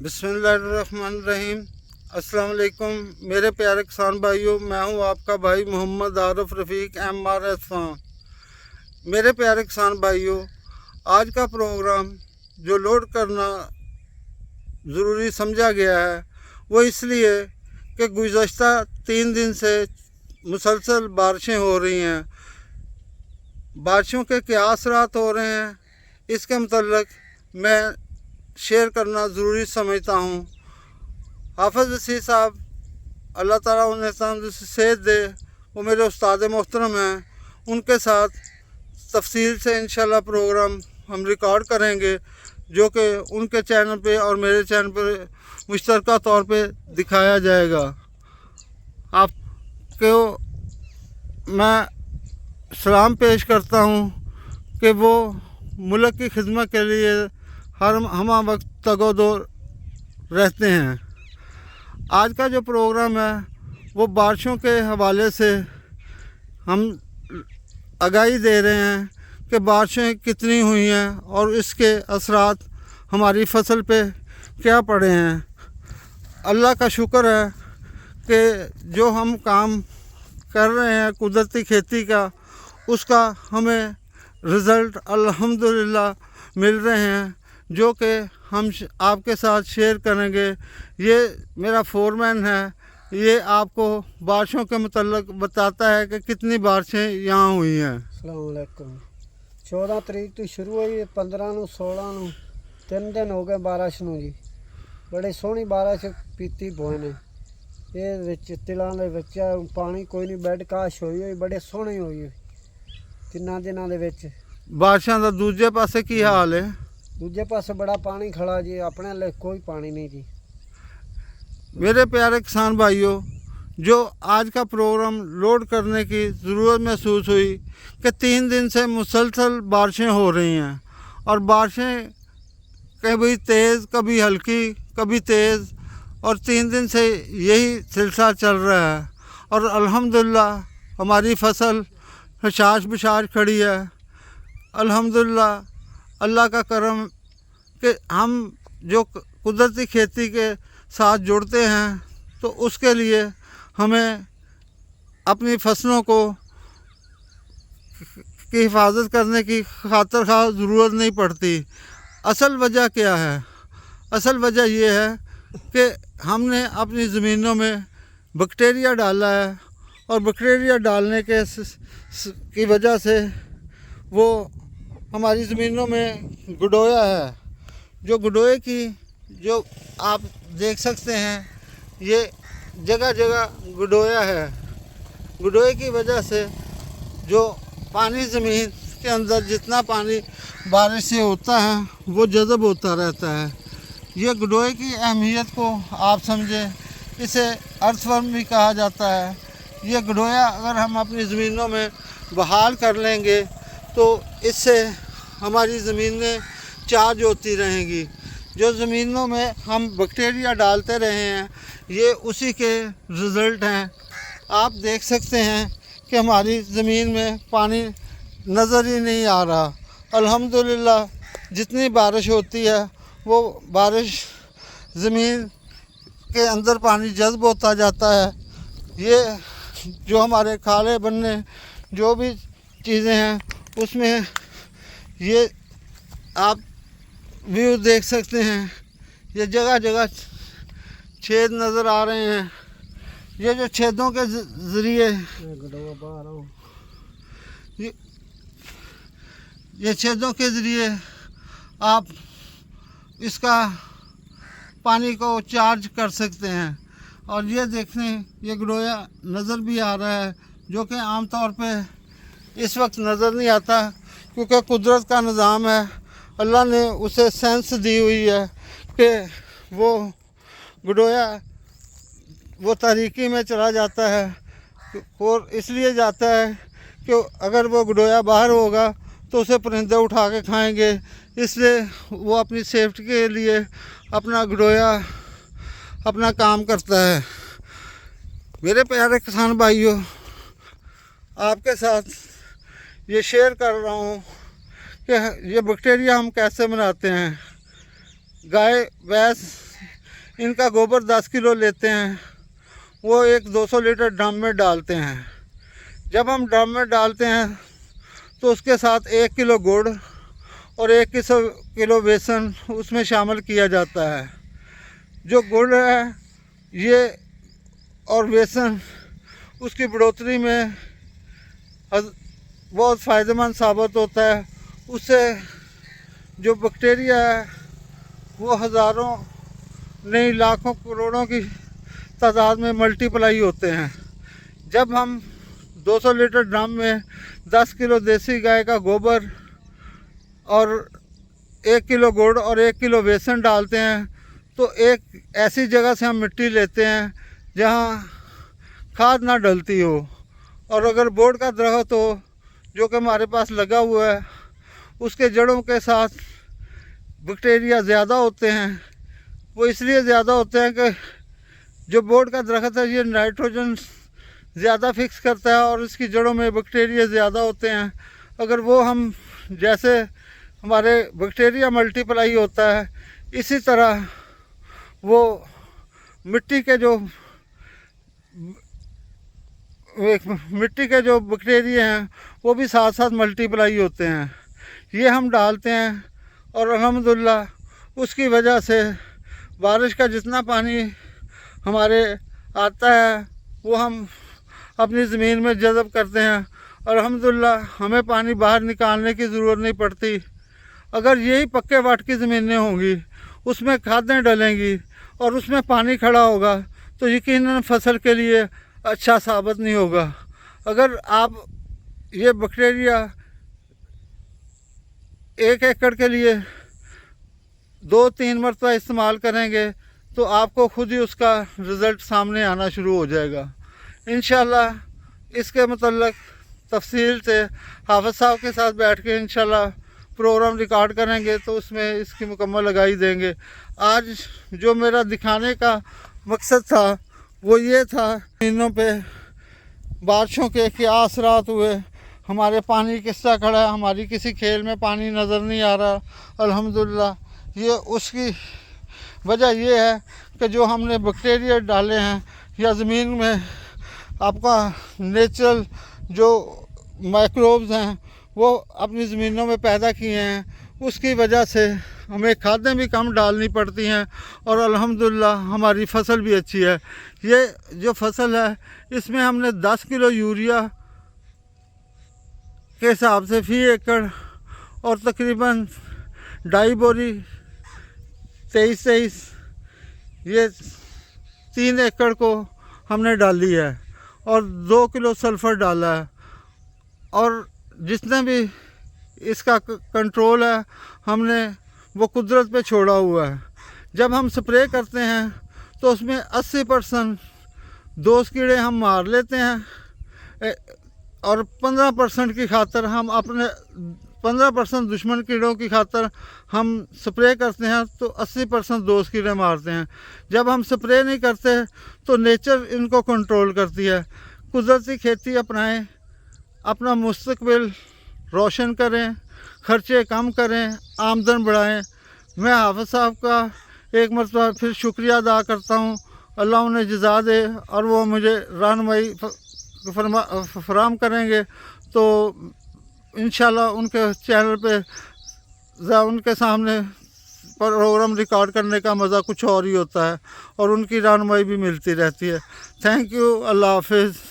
बिस्मिल्लाहिर्रहमानिर्रहीम। अस्सलाम वालेकुम मेरे प्यारे किसान भाइयों, मैं हूं आपका भाई मोहम्मद आरिफ रफ़ीक MRS फार्म। मेरे प्यारे किसान भाइयों, आज का प्रोग्राम जो लोड करना ज़रूरी समझा गया है वो इसलिए कि गुज़श्ता 3 दिन से मुसलसल बारिशें हो रही हैं। बारिशों के क्या असरात हो रहे हैं इसके मतलब मैं शेयर करना ज़रूरी समझता हूँ। हाफ़िज़ वसी साहब, अल्लाह ताला उन्हें तंदुरुस्ती सेहत दे, वो मेरे उस्ताद मोहतरम हैं। उनके साथ तफसील से इंशाल्लाह प्रोग्राम हम रिकॉर्ड करेंगे, जो कि उनके चैनल पे और मेरे चैनल पे मुश्तरका तौर पे दिखाया जाएगा। आपको मैं सलाम पेश करता हूँ कि वो मुल्क की खिदमत के लिए हर हमा वक्त तगोदो रहते हैं। आज का जो प्रोग्राम है वो बारिशों के हवाले से हम आगाही दे रहे हैं कि बारिशें कितनी हुई हैं और इसके असरात हमारी फसल पे क्या पड़े हैं। अल्लाह का शुक्र है कि जो हम काम कर रहे हैं कुदरती खेती का, उसका हमें रिज़ल्ट अल्हम्दुलिल्लाह मिल रहे हैं, जो कि हम आपके साथ शेयर करेंगे। ये मेरा फोरमैन है, ये आपको बारिशों के मतलब बताता है कि कितनी बारिशें यहाँ हुई हैं। अस्सलाम वालेकुम। 14 तरीक तो शुरू हुई, 15 ਨੂੰ 16 ਨੂੰ 3 दिन हो गए बारिश ਨੂੰ जी। बड़ी सोहनी बारिश पीती बोए ने, ये विच तिलां दे विच पानी कोई नहीं, बैड काश होई बड़े सोहनी होई 3 दिनां दे विच। बारिशां दा दूजे पासे की हाल है? दूजे पासे बड़ा पानी खड़ा जी, अपने लिए कोई पानी नहीं जी। मेरे प्यारे किसान भाइयों, जो आज का प्रोग्राम लोड करने की ज़रूरत महसूस हुई कि 3 दिन से मुसलसल बारिशें हो रही हैं और बारिशें कभी तेज़, कभी हल्की, कभी तेज़, और 3 दिन से यही सिलसिला चल रहा है। और अल्हम्दुलिल्लाह हमारी फसल हशाश बशाश खड़ी है। अल्हम्दुलिल्लाह अल्लाह का करम कि हम जो कुदरती खेती के साथ जुड़ते हैं तो उसके लिए हमें अपनी फसलों को की हिफाजत करने की खातिर खा ज़रूरत नहीं पड़ती। असल वजह क्या है? असल वजह ये है कि हमने अपनी ज़मीनों में बैक्टीरिया डाला है और बैक्टीरिया डालने के की वजह से वो हमारी ज़मीनों में गुडोया है। जो गुडोए की जो आप देख सकते हैं, ये जगह जगह गुडोया है। गुडोए की वजह से जो पानी ज़मीन के अंदर जितना पानी बारिश से होता है वो जज़ब होता रहता है। ये गुडोए की अहमियत को आप समझें, इसे अर्थवर्म भी कहा जाता है। ये गुडोया अगर हम अपनी ज़मीनों में बहाल कर लेंगे तो इससे हमारी ज़मीनें चार्ज होती रहेंगी। जो ज़मीनों में हम बैक्टीरिया डालते रहे हैं ये उसी के रिज़ल्ट हैं। आप देख सकते हैं कि हमारी ज़मीन में पानी नज़र ही नहीं आ रहा। अल्हम्दुलिल्लाह जितनी बारिश होती है वो बारिश ज़मीन के अंदर पानी जज़्ब होता जाता है। ये जो हमारे खाले बनने जो भी चीज़ें हैं उसमें ये आप व्यू देख सकते हैं। ये जगह जगह छेद नज़र आ रहे हैं। ये जो छेदों के ज़रिए ये छेदों के ज़रिए आप इसका पानी को चार्ज कर सकते हैं। और ये देखें, ये गुडोया नज़र भी आ रहा है, जो कि आम तौर पे इस वक्त नज़र नहीं आता क्योंकि कुदरत का निज़ाम है। अल्लाह ने उसे सेंस दी हुई है कि वो गुडोया वो तारीकी में चला जाता है, और इसलिए जाता है कि अगर वो गुडोया बाहर होगा तो उसे परिंदे उठा के खाएंगे। इसलिए वो अपनी सेफ्टी के लिए अपना गुडोया अपना काम करता है। मेरे प्यारे किसान भाइयों, आपके साथ ये शेयर कर रहा हूँ कि ये बैक्टीरिया हम कैसे बनाते हैं। गाय भैंस इनका गोबर 10 किलो लेते हैं, वो एक 200 लीटर ड्रम में डालते हैं। जब हम ड्रम में डालते हैं तो उसके साथ 1 किलो गुड़ और 1 किलो बेसन उसमें शामिल किया जाता है। जो गुड़ है ये और बेसन उसकी बढ़ोतरी में बहुत फ़ायदेमंद साबित होता है। उससे जो बैक्टीरिया है वो हज़ारों नहीं लाखों करोड़ों की तादाद में मल्टीप्लाई होते हैं। जब हम 200 लीटर ड्रम में 10 किलो देसी गाय का गोबर और 1 किलो गुड़ और 1 किलो बेसन डालते हैं तो एक ऐसी जगह से हम मिट्टी लेते हैं जहाँ खाद ना डलती हो। और अगर बोर्ड का दरख्त हो जो कि हमारे पास लगा हुआ है, उसके जड़ों के साथ बैक्टीरिया ज़्यादा होते हैं। वो इसलिए ज़्यादा होते हैं कि जो बोर्ड का दरख्त है ये नाइट्रोजन ज़्यादा फिक्स करता है और इसकी जड़ों में बैक्टीरिया ज़्यादा होते हैं। अगर वो हम जैसे हमारे बैक्टीरिया मल्टीप्लाई होता है, इसी तरह वो मिट्टी के जो बैक्टीरिया हैं वो भी साथ साथ मल्टीप्लाई होते हैं। ये हम डालते हैं और अल्हम्दुलिल्लाह उसकी वजह से बारिश का जितना पानी हमारे आता है वो हम अपनी ज़मीन में जज़ब करते हैं। और अल्हम्दुलिल्लाह हमें पानी बाहर निकालने की ज़रूरत नहीं पड़ती। अगर यही पक्के वाट की ज़मीनें होंगी, उसमें खादें डलेंगी और उसमें पानी खड़ा होगा तो यकीनन फसल के लिए अच्छा साबित नहीं होगा। अगर आप ये बैक्टीरिया 1 एकड़ के लिए 2-3 मरतबा इस्तेमाल करेंगे तो आपको खुद ही उसका रिज़ल्ट सामने आना शुरू हो जाएगा। इंशाल्लाह इसके मतलब तफसील से हाफ़िज़ साहब के साथ बैठ के इंशाल्लाह प्रोग्राम रिकॉर्ड करेंगे तो उसमें इसकी मुकम्मल लगाई देंगे। आज जो मेरा दिखाने का मकसद था वो ये था, ज़मीनों पे बारिशों के क्या असरात हुए, हमारे पानी किस तरह खड़ा है, हमारी किसी खेल में पानी नज़र नहीं आ रहा। अल्हम्दुलिल्लाह ये उसकी वजह ये है कि जो हमने बैक्टीरिया डाले हैं या ज़मीन में आपका नेचुरल जो माइक्रोब्स हैं वो अपनी ज़मीनों में पैदा किए हैं, उसकी वजह से हमें खादें भी कम डालनी पड़ती हैं और अल्हम्दुलिल्लाह हमारी फसल भी अच्छी है। ये जो फसल है इसमें हमने 10 किलो यूरिया के हिसाब से फी एकड़ और तकरीबन 2.5 बोरी 23 ये 3 एकड़ को हमने डाली है और 2 किलो सल्फ़र डाला है। और जितने भी इसका कंट्रोल है हमने वो कुदरत पे छोड़ा हुआ है। जब हम स्प्रे करते हैं तो उसमें 80% दोस्त कीड़े हम मार लेते हैं और 15% की खातर हम अपने 15% दुश्मन कीड़ों की खातर हम स्प्रे करते हैं तो 80% दोस्त कीड़े मारते हैं। जब हम स्प्रे नहीं करते तो नेचर इनको कंट्रोल करती है। कुदरती खेती अपनाएं, अपना मुस्तकबिल रोशन करें, खर्चे कम करें, आमदन बढ़ाएं। मैं हाफ़िज़ साहब का एक मरतबा फिर शुक्रिया अदा करता हूँ। अल्लाह उन्हें जज़ा दे और वो मुझे रहनुमाई फराहम करेंगे तो इंशाल्लाह उनके चैनल पे उनके सामने प्रोग्राम रिकॉर्ड करने का मज़ा कुछ और ही होता है और उनकी रहनुमाई भी मिलती रहती है। Thank you. अल्लाह हाफ़िज़।